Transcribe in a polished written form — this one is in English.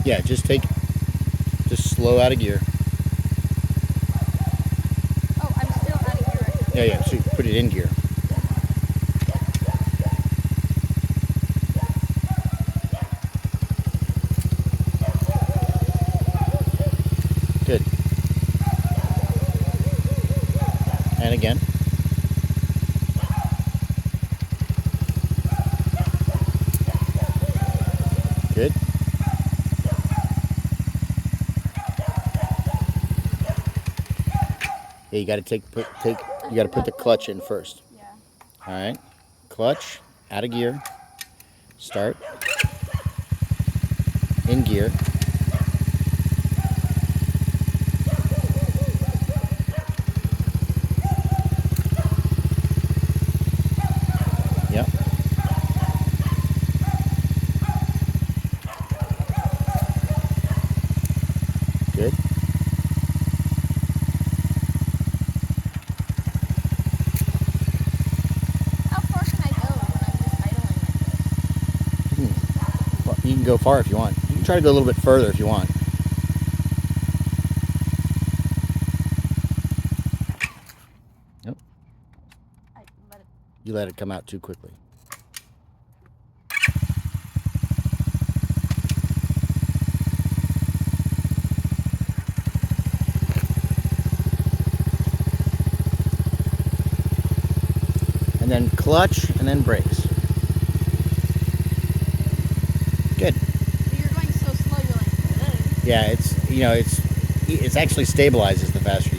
Yeah, just slow out of gear. Oh, I'm still out of gear right now. Yeah, so you put it in gear. Good. And again. Good. Yeah, you got to you got to put the clutch in first. Yeah. All right. Clutch, out of gear. Start. In gear. Yep. Good. How far can I go when I'm just idling like this? Well, you can go far if you want. You can try to go a little bit further if you want. Nope. You let it come out too quickly. And then clutch, and then brakes. Good. You're going so slow. You're like. Ugh. Yeah, it's actually stabilizes the faster